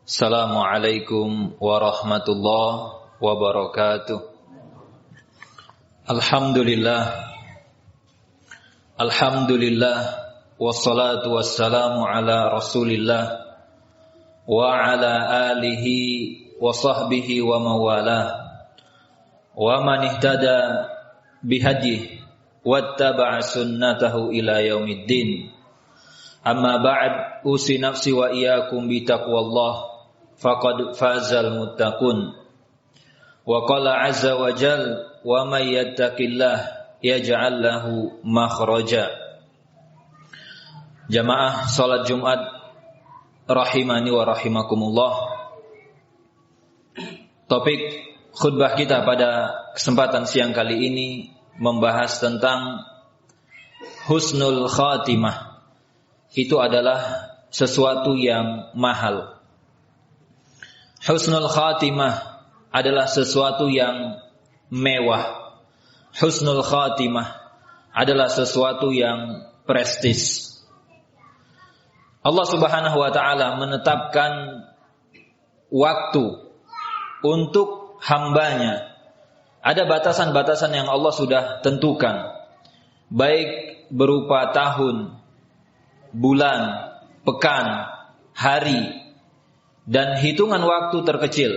Assalamualaikum warahmatullahi wabarakatuh. Alhamdulillah wassalatu wassalamu ala Rasulillah wa ala alihi wa sahbihi wa mawalah wa man ihtada bihadihi wattaba'a sunnatahu ila yaumiddin. Amma ba'd, usi nafsi wa iyyakum bi taqwallah faqad fazal muttaqun. Wa qala azza wa jal wa may yattaqillah yaj'al lahu makhraja. Jamaah salat Jumat rahimani wa rahimakumullah. Topik khutbah kita pada kesempatan siang kali ini membahas tentang husnul khatimah. Itu adalah sesuatu yang mahal. Husnul khatimah adalah sesuatu yang mewah. Husnul khatimah adalah sesuatu yang prestis. Allah Subhanahu wa taala menetapkan waktu untuk hambanya. Ada batasan-batasan yang Allah sudah tentukan, baik berupa tahun, bulan, pekan, hari, dan hitungan waktu terkecil,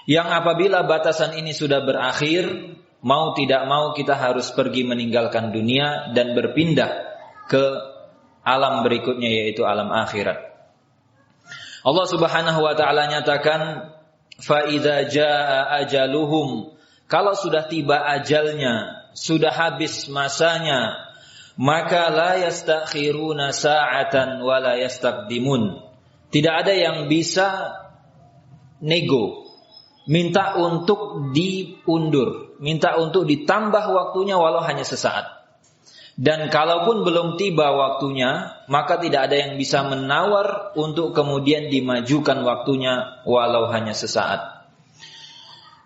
yang apabila batasan ini sudah berakhir, mau tidak mau kita harus pergi meninggalkan dunia dan berpindah ke alam berikutnya, yaitu alam akhirat. Allah Subhanahu wa taala nyatakan, fa idza jaa ajaluhum, kalau sudah tiba ajalnya, sudah habis masanya, maka la yastakhiruna sa'atan wa la yastaqdimun. Tidak ada yang bisa nego, minta untuk diundur, minta untuk ditambah waktunya walau hanya sesaat. Dan kalaupun belum tiba waktunya, maka tidak ada yang bisa menawar untuk kemudian dimajukan waktunya walau hanya sesaat.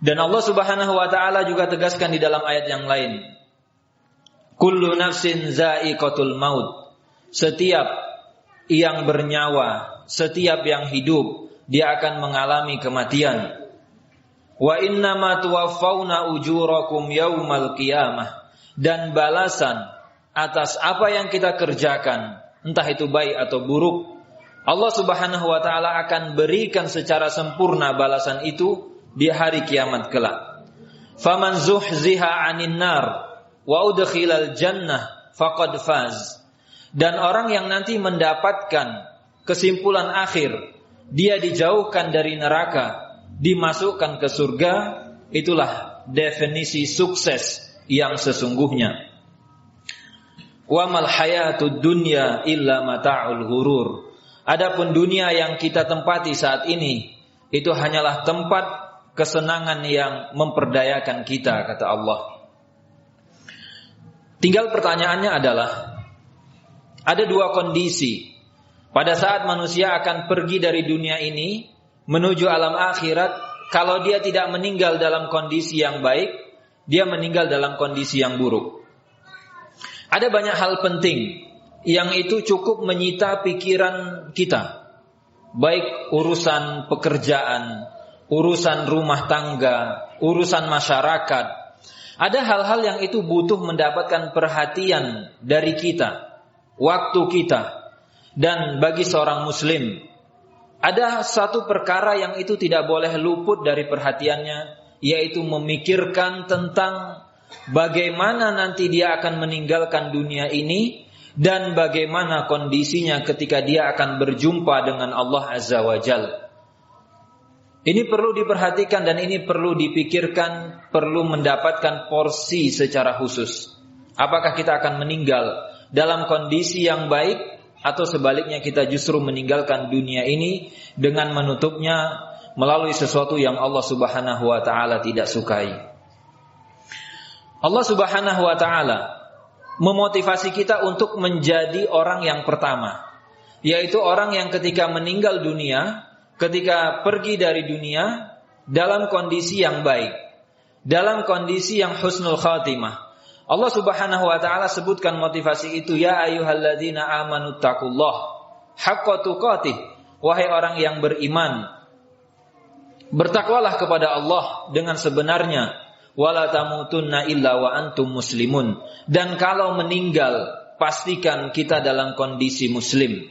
Dan Allah Subhanahu wa taala juga tegaskan di dalam ayat yang lain, kullu nafsin za'iqatul maut. Setiap yang bernyawa, setiap yang hidup, dia akan mengalami kematian. Wa innama tuwaffawna ujurakum yaumal qiyamah. Dan balasan atas apa yang kita kerjakan, entah itu baik atau buruk, Allah Subhanahu wa taala akan berikan secara sempurna balasan itu di hari kiamat kelak. Faman zuhziha 'anil nar wa udkhilal jannah faqad faz. Dan orang yang nanti mendapatkan kesimpulan akhir, dia dijauhkan dari neraka, dimasukkan ke surga, itulah definisi sukses yang sesungguhnya. Wa mal hayatud dunya illa mata'ul ghurur. Adapun dunia yang kita tempati saat ini, itu hanyalah tempat kesenangan yang memperdayakan kita, kata Allah. Tinggal pertanyaannya adalah, ada dua kondisi pada saat manusia akan pergi dari dunia ini menuju alam akhirat. Kalau dia tidak meninggal dalam kondisi yang baik, dia meninggal dalam kondisi yang buruk. Ada banyak hal penting yang itu cukup menyita pikiran kita, baik urusan pekerjaan, urusan rumah tangga, urusan masyarakat. Ada hal-hal yang itu butuh mendapatkan perhatian dari kita, waktu kita. Dan bagi seorang muslim, ada satu perkara yang itu tidak boleh luput dari perhatiannya, yaitu memikirkan tentang bagaimana nanti dia akan meninggalkan dunia ini dan bagaimana kondisinya ketika dia akan berjumpa dengan Allah Azza wa Jalla. Ini perlu diperhatikan dan ini perlu dipikirkan, perlu mendapatkan porsi secara khusus. Apakah kita akan meninggal dalam kondisi yang baik, atau sebaliknya kita justru meninggalkan dunia ini dengan menutupnya melalui sesuatu yang Allah Subhanahu wa taala tidak sukai. Allah Subhanahu wa taala memotivasi kita untuk menjadi orang yang pertama, yaitu orang yang ketika meninggal dunia, ketika pergi dari dunia dalam kondisi yang baik, dalam kondisi yang husnul khatimah. Allah Subhanahu wa taala sebutkan motivasi itu, ya ayyuhalladzina amanu taqullah haqqa tuqatih wahai orang yang beriman, bertakwalah kepada Allah dengan sebenarnya, wala tamutunna illa wa antum muslimun, dan kalau meninggal pastikan kita dalam kondisi muslim.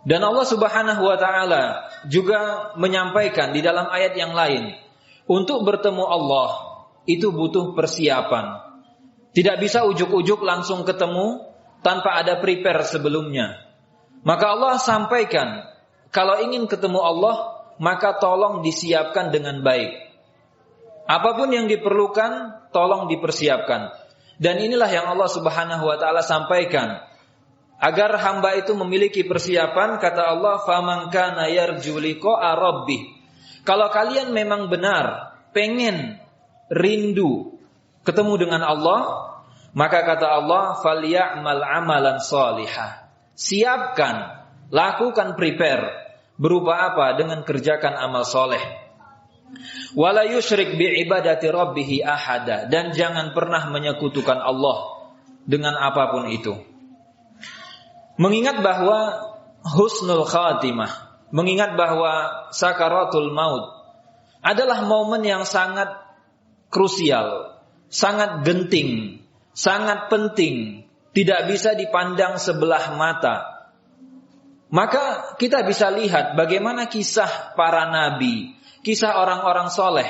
Dan Allah Subhanahu wa taala juga menyampaikan di dalam ayat yang lain, untuk bertemu Allah itu butuh persiapan. Tidak bisa ujuk-ujuk langsung ketemu tanpa ada prepare sebelumnya. Maka Allah sampaikan, kalau ingin ketemu Allah, maka tolong disiapkan dengan baik. Apapun yang diperlukan, tolong dipersiapkan. Dan inilah yang Allah Subhanahu wa taala sampaikan. Agar hamba itu memiliki persiapan, kata Allah, "Faman kana yarju liqa'a rabbih." Kalau kalian memang benar pengen rindu ketemu dengan Allah, maka kata Allah, "Falyamal amalan shalihah." Siapkan, lakukan prepare. Berupa apa? Dengan kerjakan amal soleh. Wala yusyrik bi'ibadati rabbih ahada, dan jangan pernah menyekutukan Allah dengan apapun itu. Mengingat bahwa husnul khatimah, mengingat bahwa sakaratul maut adalah momen yang sangat krusial, sangat genting, sangat penting, tidak bisa dipandang sebelah mata. Maka kita bisa lihat bagaimana kisah para nabi, kisah orang-orang soleh.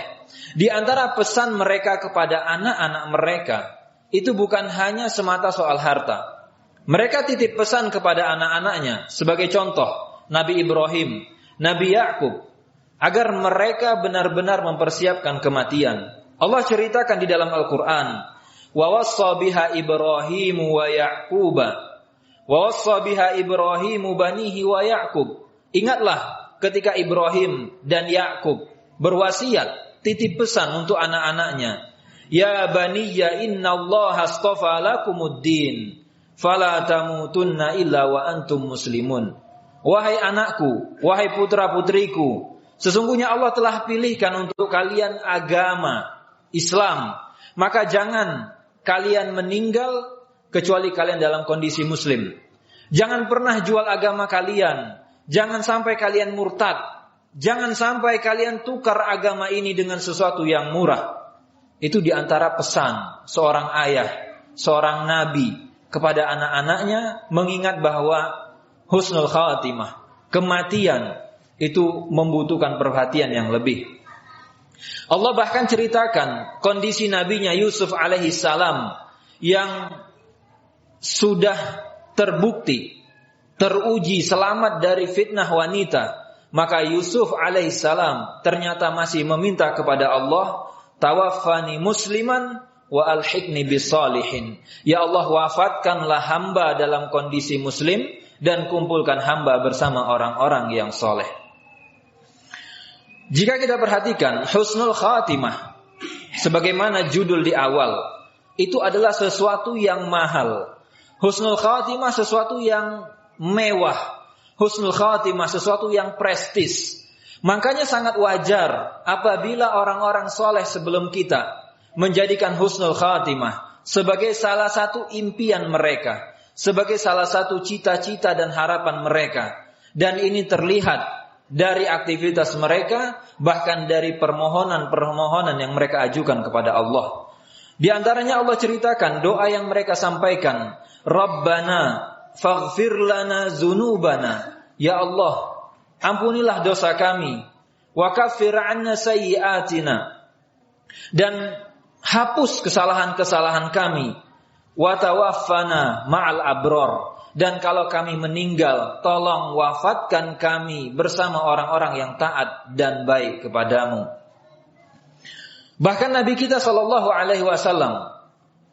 Di antara pesan mereka kepada anak-anak mereka, itu bukan hanya semata soal harta. Mereka titip pesan kepada anak-anaknya, sebagai contoh, Nabi Ibrahim, Nabi Yakub, agar mereka benar-benar mempersiapkan kematian. Allah ceritakan di dalam Al-Quran, wa wassa biha Ibrahimu wa Yaquba, wa wassa biha Ibrahimu banihi wa Yaqub. Ingatlah ketika Ibrahim dan Yakub berwasiat, titip pesan untuk anak-anaknya, ya baniya innallaha astafa lakumuddin fala tamutunna illa wa antum muslimun. Wahai anakku, wahai putra-putriku, sesungguhnya Allah telah pilihkan untuk kalian agama Islam, maka jangan kalian meninggal kecuali kalian dalam kondisi muslim. Jangan pernah jual agama kalian, jangan sampai kalian murtad, jangan sampai kalian tukar agama ini dengan sesuatu yang murah. Itu diantara pesan seorang ayah, seorang nabi kepada anak-anaknya, mengingat bahwa husnul khatimah, kematian itu membutuhkan perhatian yang lebih. Allah bahkan ceritakan kondisi nabinya Yusuf alaihi salam yang sudah terbukti, teruji selamat dari fitnah wanita. Maka Yusuf alaihi salam ternyata masih meminta kepada Allah, tawaffani musliman wa alhiqni bisalihin. Ya Allah, wafatkanlah hamba dalam kondisi muslim dan kumpulkan hamba bersama orang-orang yang soleh. Jika kita perhatikan husnul khatimah, sebagaimana judul di awal, itu adalah sesuatu yang mahal. Husnul khatimah sesuatu yang mewah. Husnul khatimah sesuatu yang prestis. Makanya sangat wajar apabila orang-orang soleh sebelum kita menjadikan husnul khatimah sebagai salah satu impian mereka, sebagai salah satu cita-cita dan harapan mereka. Dan ini terlihat dari aktivitas mereka, bahkan dari permohonan-permohonan yang mereka ajukan kepada Allah. Di antaranya Allah ceritakan doa yang mereka sampaikan, Rabbana faghfir lana dzunubana. Ya Allah, ampunilah dosa kami, wa kaffir 'anna sayyi'atina, dan hapus kesalahan-kesalahan kami, wa tawaffana ma'al abrar, dan kalau kami meninggal, tolong wafatkan kami bersama orang-orang yang taat dan baik kepadamu. Bahkan Nabi kita sallallahu alaihi wasallam,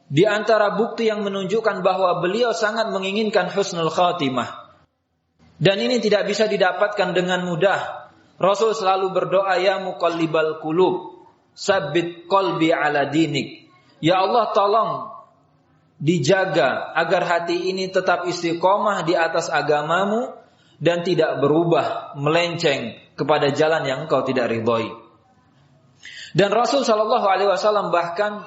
di antara bukti yang menunjukkan bahwa beliau sangat menginginkan husnul khatimah, dan ini tidak bisa didapatkan dengan mudah. Rasul selalu berdoa, ya muqallibal qulub, sabbit qalbi ala dinik. Ya Allah, tolong dijaga agar hati ini tetap istiqomah di atas agamamu dan tidak berubah melenceng kepada jalan yang engkau tidak ridhoi. Dan Rasul sallallahu alaihi wasallam bahkan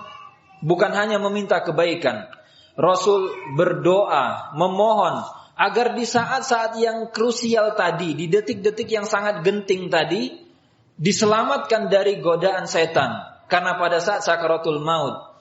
bukan hanya meminta kebaikan, Rasul berdoa, memohon agar di saat-saat yang krusial tadi, di detik-detik yang sangat genting tadi, diselamatkan dari godaan setan. Karena pada saat sakaratul maut,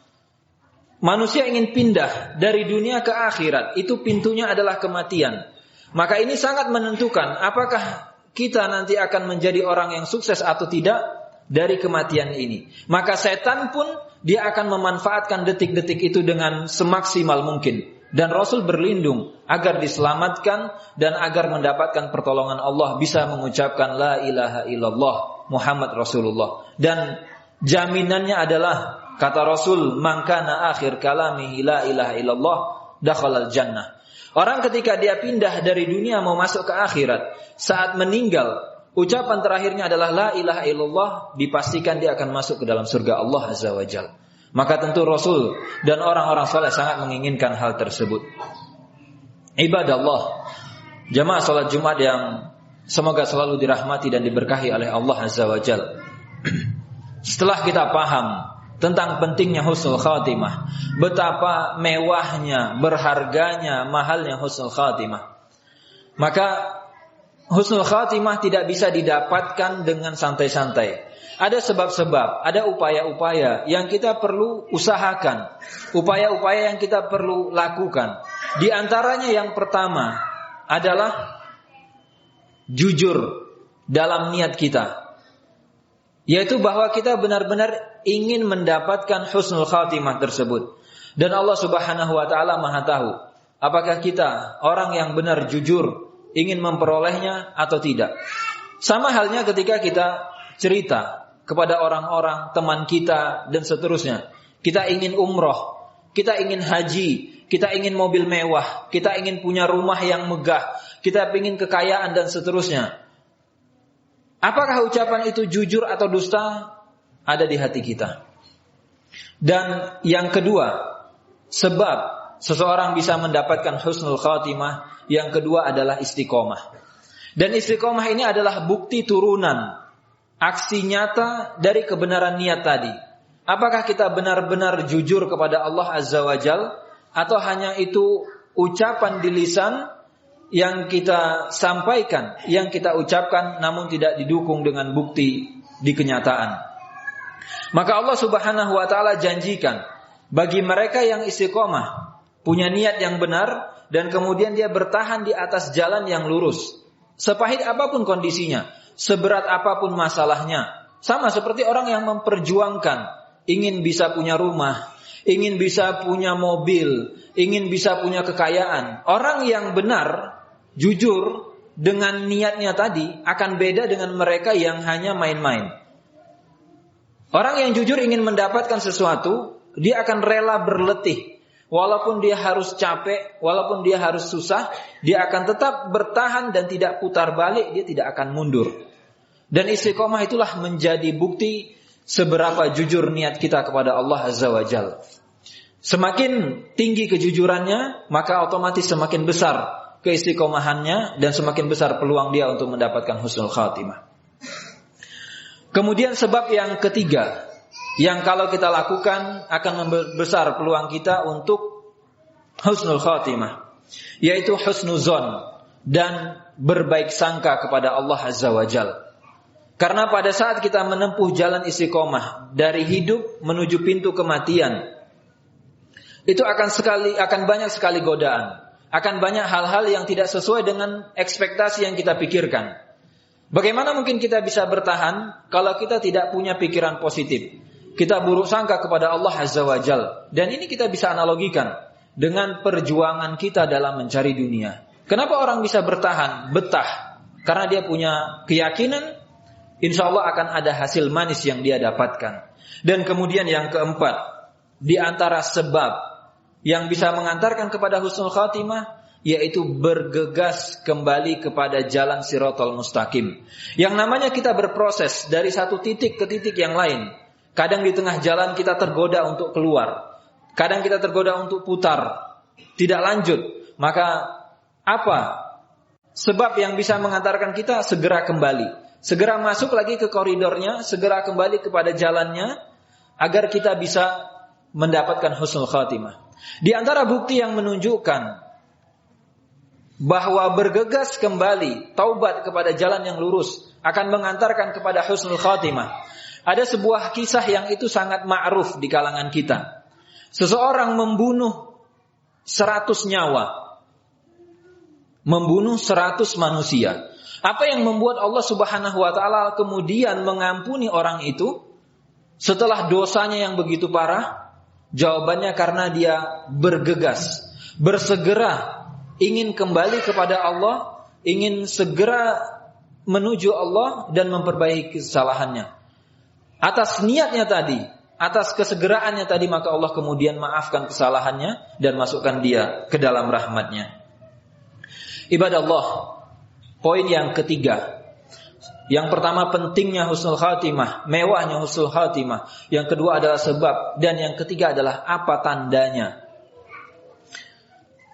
manusia ingin pindah dari dunia ke akhirat, itu pintunya adalah kematian. Maka ini sangat menentukan apakah kita nanti akan menjadi orang yang sukses atau tidak dari kematian ini. Maka setan pun dia akan memanfaatkan detik-detik itu dengan semaksimal mungkin. Dan Rasul berlindung agar diselamatkan dan agar mendapatkan pertolongan Allah, bisa mengucapkan la ilaha illallah Muhammad Rasulullah. Dan jaminannya adalah, kata Rasul, man kana akhir kalamihi la ilaha illallah dakhalal jannah. Orang ketika dia pindah dari dunia mau masuk ke akhirat, saat meninggal ucapan terakhirnya adalah la ilaha illallah, dipastikan dia akan masuk ke dalam surga Allah Azza wa Jalla. Maka tentu Rasul dan orang-orang saleh sangat menginginkan hal tersebut. Ibadallah, jamaah salat Jumat yang semoga selalu dirahmati dan diberkahi oleh Allah Azza wa Jalla. Setelah kita paham tentang pentingnya husnul khatimah, betapa mewahnya, berharganya, mahalnya husnul khatimah, maka husnul khatimah tidak bisa didapatkan dengan santai-santai. Ada sebab-sebab, ada upaya-upaya yang kita perlu usahakan, upaya-upaya yang kita perlu lakukan. Di antaranya yang pertama adalah jujur dalam niat kita, yaitu bahwa kita benar-benar ingin mendapatkan husnul khatimah tersebut. Dan Allah Subhanahu wa taala Maha tahu apakah kita orang yang benar jujur ingin memperolehnya atau tidak. Sama halnya ketika kita cerita kepada orang-orang, teman kita dan seterusnya. Kita ingin umroh, kita ingin haji, kita ingin mobil mewah, kita ingin punya rumah yang megah, kita ingin kekayaan dan seterusnya. Apakah ucapan itu jujur atau dusta? Ada di hati kita. Dan yang kedua, sebab seseorang bisa mendapatkan husnul khatimah, yang kedua adalah istiqomah. Dan istiqomah ini adalah bukti turunan, aksi nyata dari kebenaran niat tadi. Apakah kita benar-benar jujur kepada Allah Azza wa Jal, atau hanya itu ucapan di lisan yang kita sampaikan, yang kita ucapkan namun tidak didukung dengan bukti di kenyataan. Maka Allah Subhanahu wa taala janjikan bagi mereka yang istiqomah, punya niat yang benar dan kemudian dia bertahan di atas jalan yang lurus, sepahit apapun kondisinya, seberat apapun masalahnya. Sama seperti orang yang memperjuangkan, ingin bisa punya rumah, ingin bisa punya mobil, ingin bisa punya kekayaan. Orang yang benar, jujur dengan niatnya tadi akan beda dengan mereka yang hanya main-main. Orang yang jujur ingin mendapatkan sesuatu, dia akan rela berletih. Walaupun dia harus capek, walaupun dia harus susah, dia akan tetap bertahan dan tidak putar balik, dia tidak akan mundur. Dan istiqomah itulah menjadi bukti seberapa jujur niat kita kepada Allah Azza wa Jalla. Semakin tinggi kejujurannya, maka otomatis semakin besar keistiqomahannya dan semakin besar peluang dia untuk mendapatkan husnul khatimah. Kemudian sebab yang ketiga, yang kalau kita lakukan akan membesar peluang kita untuk husnul khatimah, yaitu husnuzon dan berbaik sangka kepada Allah Azza wa Jalla. Karena pada saat kita menempuh jalan istiqomah dari hidup menuju pintu kematian, itu akan banyak sekali godaan, akan banyak hal-hal yang tidak sesuai dengan ekspektasi yang kita pikirkan. Bagaimana mungkin kita bisa bertahan kalau kita tidak punya pikiran positif? Kita buruk sangka kepada Allah Azza wa Jalla. Dan ini kita bisa analogikan dengan perjuangan kita dalam mencari dunia. Kenapa orang bisa bertahan, betah? Karena dia punya keyakinan, insya Allah akan ada hasil manis yang dia dapatkan. Dan kemudian yang keempat, di antara sebab yang bisa mengantarkan kepada husnul khatimah, yaitu bergegas kembali kepada jalan Shiratal Mustaqim. Yang namanya kita berproses dari satu titik ke titik yang lain. Kadang di tengah jalan kita tergoda untuk keluar, kadang kita tergoda untuk putar, tidak lanjut. Maka apa sebab yang bisa mengantarkan kita segera kembali, segera masuk lagi ke koridornya, segera kembali kepada jalannya, agar kita bisa mendapatkan husnul khatimah. Di antara bukti yang menunjukkan bahwa bergegas kembali, taubat kepada jalan yang lurus akan mengantarkan kepada husnul khatimah. Ada sebuah kisah yang itu sangat ma'ruf di kalangan kita. Seseorang membunuh 100 nyawa, membunuh 100 manusia. Apa yang membuat Allah Subhanahu wa taala kemudian mengampuni orang itu setelah dosanya yang begitu parah? Jawabannya karena dia bergegas, bersegera ingin kembali kepada Allah, ingin segera menuju Allah dan memperbaiki kesalahannya. Atas niatnya tadi, atas kesegeraannya tadi, maka Allah kemudian maafkan kesalahannya dan masukkan dia ke dalam rahmatnya. Ibadah Allah, poin yang ketiga. Yang pertama pentingnya husnul khatimah, mewahnya husnul khatimah. Yang kedua adalah sebab, dan yang ketiga adalah apa tandanya.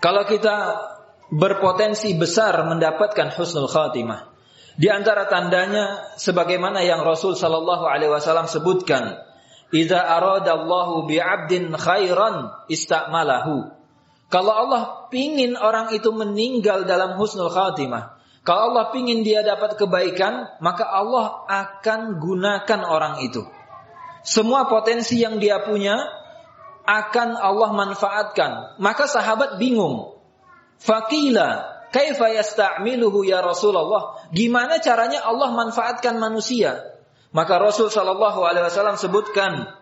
Kalau kita berpotensi besar mendapatkan husnul khatimah, di antara tandanya sebagaimana yang Rasul sallallahu alaihi wasallam sebutkan, "Idza aradallahu bi'abdin khairan ista'malahu." Kalau Allah pingin orang itu meninggal dalam husnul khatimah, kalau Allah pingin dia dapat kebaikan, maka Allah akan gunakan orang itu. Semua potensi yang dia punya akan Allah manfaatkan. Maka sahabat bingung. Faqila, kaifa yasta'miluhu ya Rasulullah? Gimana caranya Allah manfaatkan manusia? Maka Rasul sallallahu alaihi wasallam sebutkan,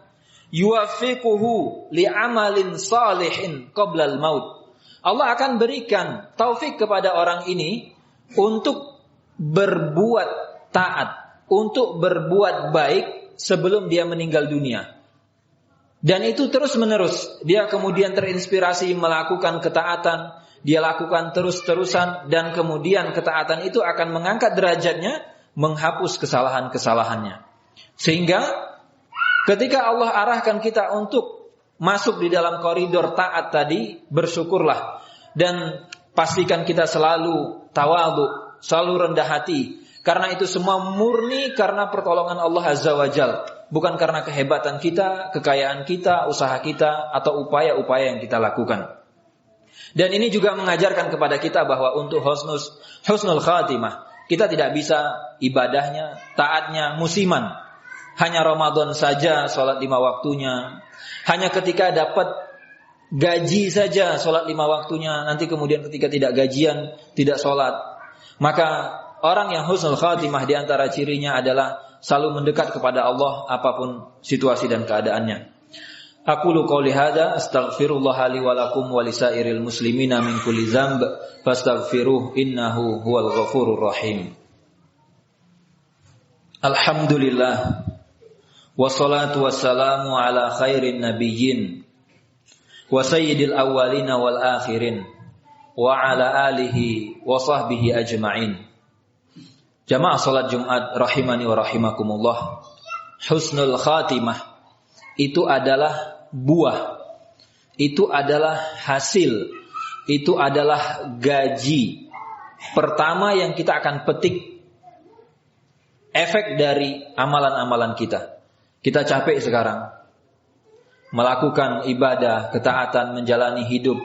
yuwaffiquhu li'amalin salihin qabla al-maut. Allah akan berikan taufik kepada orang ini untuk berbuat taat, untuk berbuat baik sebelum dia meninggal dunia. Dan itu terus menerus. Dia kemudian terinspirasi melakukan ketaatan, dia lakukan terus-terusan, dan kemudian ketaatan itu akan mengangkat derajatnya, menghapus kesalahan-kesalahannya. Sehingga ketika Allah arahkan kita untuk masuk di dalam koridor taat tadi, bersyukurlah dan pastikan kita selalu tawadhu, selalu rendah hati. Karena itu semua murni karena pertolongan Allah Azza wa Jal, bukan karena kehebatan kita, kekayaan kita, usaha kita, atau upaya-upaya yang kita lakukan. Dan ini juga mengajarkan kepada kita bahwa untuk husnul khatimah, kita tidak bisa ibadahnya, taatnya musiman. Hanya Ramadan saja sholat 5 waktunya. Hanya ketika dapat gaji saja sholat 5 waktunya. Nanti kemudian ketika tidak gajian, tidak sholat. Maka orang yang husnul khatimah di antara cirinya adalah selalu mendekat kepada Allah apapun situasi dan keadaannya. Aqulu qouli hadza astaghfirullah li wa lakum wa lisairil muslimina min kulli dzamb fastaghfiruh innahu huwal ghafurur rahim. Alhamdulillah wassalatu wassalamu ala khairin nabiyyin wa sayyidil awwalina wal akhirin wa ala alihi wa sahbihi ajma'in. Jamaah salat Jumat rahimani wa rahimakumullah. Husnul khatimah itu adalah buah, itu adalah hasil, itu adalah gaji pertama yang kita akan petik, efek dari amalan-amalan kita. Kita capek sekarang melakukan ibadah, ketaatan, menjalani hidup.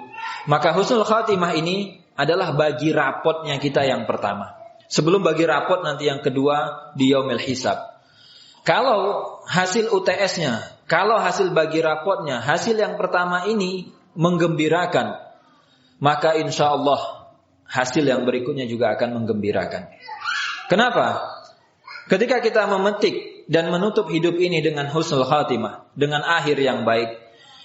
Maka husnul khatimah ini adalah bagi rapotnya kita yang pertama. Sebelum bagi rapot nanti yang kedua di yaumil hisab. Kalau hasil UTS-nya, kalau hasil bagi rapotnya, hasil yang pertama ini menggembirakan, maka insya Allah hasil yang berikutnya juga akan menggembirakan. Kenapa? Ketika kita memetik dan menutup hidup ini dengan husnul khatimah, dengan akhir yang baik,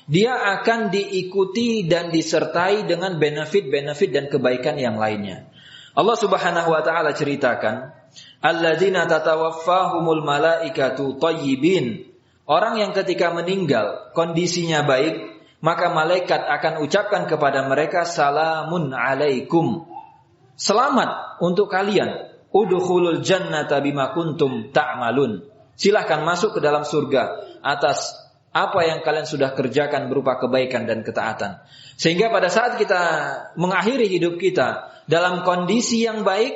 dia akan diikuti dan disertai dengan benefit-benefit dan kebaikan yang lainnya. Allah Subhanahu wa taala ceritakan, alladzina tatawaffahumul malaikatu thayyibin. Orang yang ketika meninggal kondisinya baik, maka malaikat akan ucapkan kepada mereka salamun alaikum. Selamat untuk kalian. Udkhulul jannata bima kuntum ta'malun. Silahkan masuk ke dalam surga atas apa yang kalian sudah kerjakan berupa kebaikan dan ketaatan. Sehingga pada saat kita mengakhiri hidup kita dalam kondisi yang baik,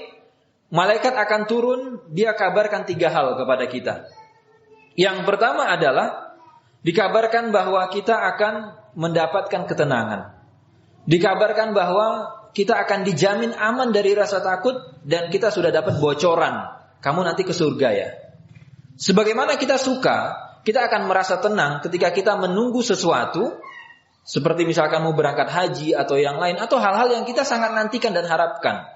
malaikat akan turun, dia kabarkan 3 hal kepada kita. Yang pertama adalah dikabarkan bahwa kita akan mendapatkan ketenangan. Dikabarkan bahwa kita akan dijamin aman dari rasa takut dan kita sudah dapat bocoran, kamu nanti ke surga ya. Sebagaimana kita suka, kita akan merasa tenang ketika kita menunggu sesuatu, seperti misalkan mau berangkat haji atau yang lain, atau hal-hal yang kita sangat nantikan dan harapkan.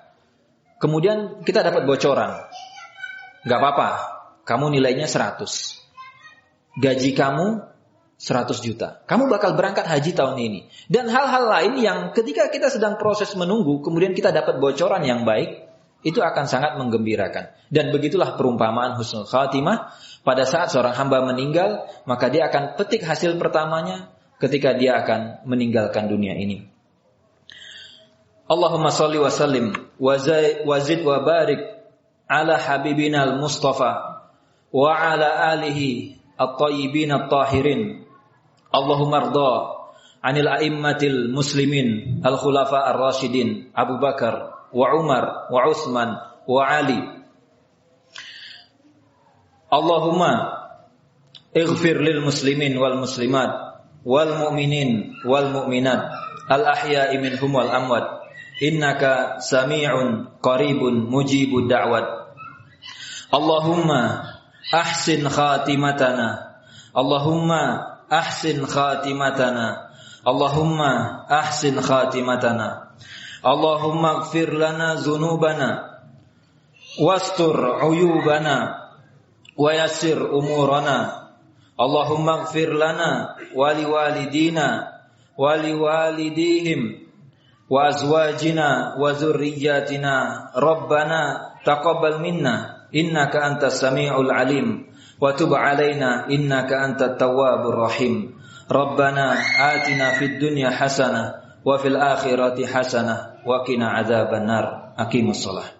Kemudian kita dapat bocoran. Gak apa-apa, kamu nilainya 100. Gaji kamu 100 juta. Kamu bakal berangkat haji tahun ini. Dan hal-hal lain yang ketika kita sedang proses menunggu, kemudian kita dapat bocoran yang baik, itu akan sangat menggembirakan. Dan begitulah perumpamaan husnul khatimah. Pada saat seorang hamba meninggal, maka dia akan petik hasil pertamanya ketika dia akan meninggalkan dunia ini. Allahumma salli wa sallim wa zid wa barik ala habibina al-Mustafa wa ala alihi at-tayyibin at-tahirin. Allahumma arda anil a'immatil muslimin al-khulafa ar-rasyidin Abu Bakar wa Umar wa Utsman wa Ali. Allahumma ighfir lil muslimin wal muslimat wal mu'minin wal mu'minat al ahya'i minhum wal amwat innaka sami'un qaribun mujibud da'wat. Allahumma ahsin khatimatana, Allahumma ahsin khatimatana, Allahumma ahsin khatimatana. Allahumma ighfir lana dzunubana wastur uyubana wa yassir umurana. Allahumma ighfir lana wa liwalidina wa liwalidihim wa azwajina wa dzurriyyatina. Rabbana taqabbal minna innaka antas samiul alim wa tub alaina innaka antat tawwabur rahim. Rabbana atina fid dunya hasanah wa fil akhirati hasanah wa qina adzabannar. Aqimus shalah.